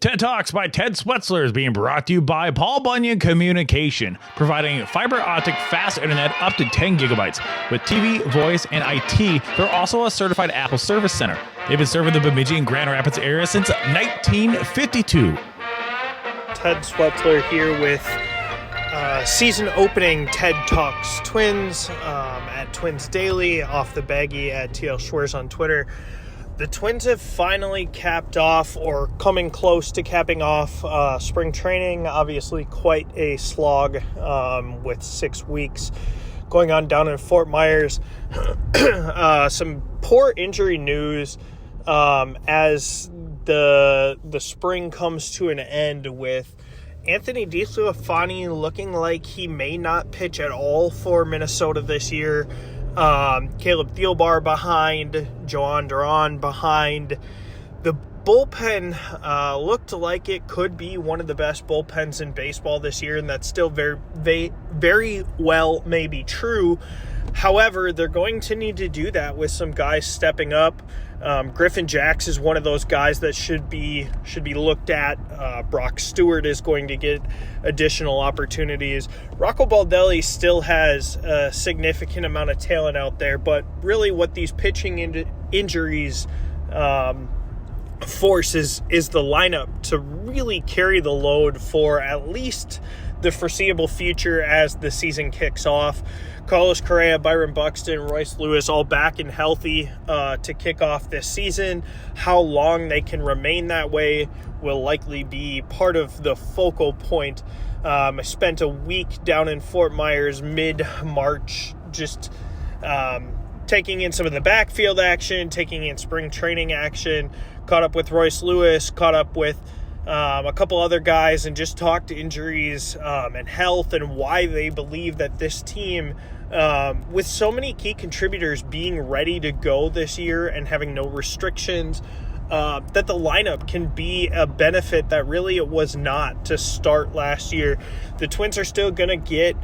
TED Talks by Ted Schwerzler is being brought to you by Bunyan Communication, providing fiber optic fast internet up to 10 gigabytes. With TV, voice, and IT, they're also a certified Apple service center. They've been serving the Bemidji and Grand Rapids area since 1952. Ted Schwerzler here with season opening TED Talks Twins at Twins Daily, OffTheBaggy at TL Schwerz on Twitter. The Twins have finally capped off, or coming close to capping off, spring training. Obviously quite a slog with 6 weeks going on down in Fort Myers. Some poor injury news as the spring comes to an end, with Anthony DeSclafani looking like he may not pitch at all for Minnesota this year. Caleb Thielbar behind, Joan Duran behind. The bullpen looked like it could be one of the best bullpens in baseball this year, and that's still very well may be true. However, they're going to need to do that with some guys stepping up. Griffin Jax is one of those guys that should be looked at. Brock Stewart is going to get additional opportunities. Rocco Baldelli still has a significant amount of talent out there, but really what these pitching injuries force is the lineup to really carry the load for at least the foreseeable future as the season kicks off. Carlos Correa, Byron Buxton, Royce Lewis all back and healthy to kick off this season. How long they can remain that way will likely be part of the focal point. I spent a week down in Fort Myers mid-March just taking in some of the backfield action, taking in spring training action, caught up with Royce Lewis, caught up with a couple other guys, and just talked injuries and health and why they believe that this team, with so many key contributors being ready to go this year and having no restrictions, that the lineup can be a benefit that really it was not to start last year. The Twins are still going to get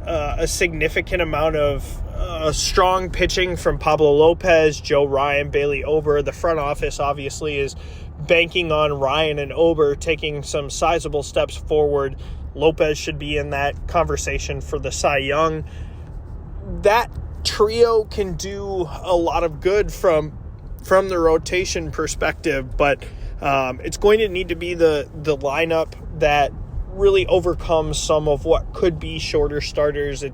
a significant amount of strong pitching from Pablo Lopez, Joe Ryan, Bailey Ober. The front office obviously is banking on Ryan and Ober taking some sizable steps forward. Lopez should be in that conversation for the Cy Young. That trio can do a lot of good from the rotation perspective, but it's going to need to be the lineup that really overcomes some of what could be shorter starters.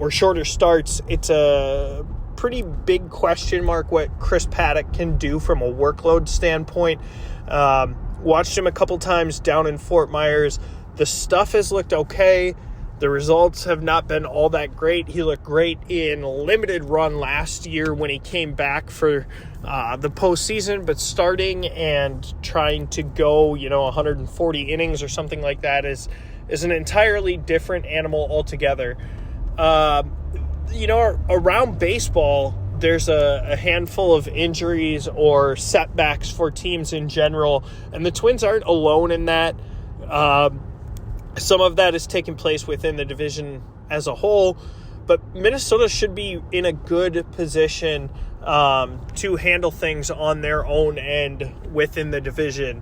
Shorter starts. It's a pretty big question mark what Chris Paddock can do from a workload standpoint. Watched him a couple times down in Fort Myers. The stuff has looked okay. The results have not been all that great. He looked great in limited run last year when he came back for the postseason, but starting and trying to go, 140 innings or something like that is an entirely different animal altogether. Around baseball, there's a handful of injuries or setbacks for teams in general, and the Twins aren't alone in that. Some of that is taking place within the division as a whole, but Minnesota should be in a good position to handle things on their own end within the division.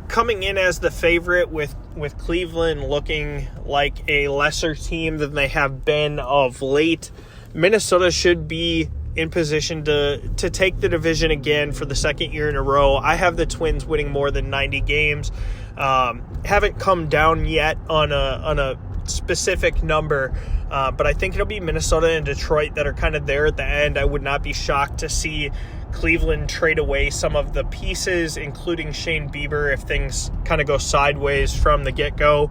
Coming in as the favorite with Cleveland looking like a lesser team than they have been of late, Minnesota should be in position to take the division again for the second year in a row. I have the Twins winning more than 90 games. Haven't come down yet on a specific number, but I think it'll be Minnesota and Detroit that are kind of there at the end. I would not be shocked to see Cleveland trade away some of the pieces, including Shane Bieber, if things kind of go sideways from the get-go.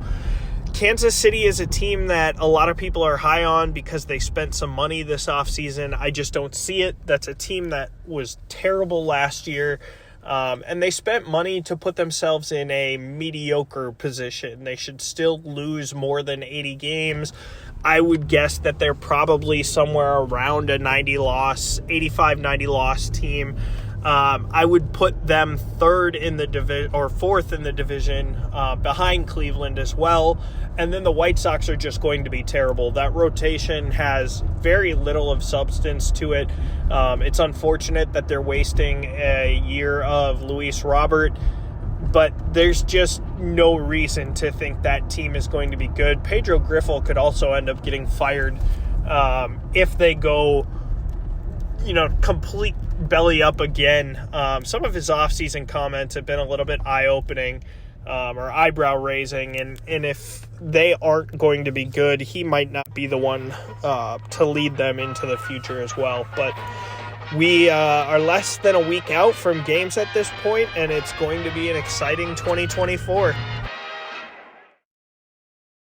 Kansas City is a team that a lot of people are high on because they spent some money this offseason. I just don't see it. That's a team that was terrible last year, and they spent money to put themselves in a mediocre position. They should still lose more than 80 games. I would guess that they're probably somewhere around a 85-90 loss team. I would put them third in the division or fourth in the division, behind Cleveland as well. And then the White Sox are just going to be terrible. That rotation has very little of substance to it. It's unfortunate that they're wasting a year of Luis Robert. but there's just no reason to think that team is going to be good. Pedro Griffel could also end up getting fired if they go, complete belly up again. Some of his offseason comments have been a little bit eye-opening or eyebrow-raising, and if they aren't going to be good, he might not be the one to lead them into the future as well. But we are less than a week out from games at this point, and it's going to be an exciting 2024.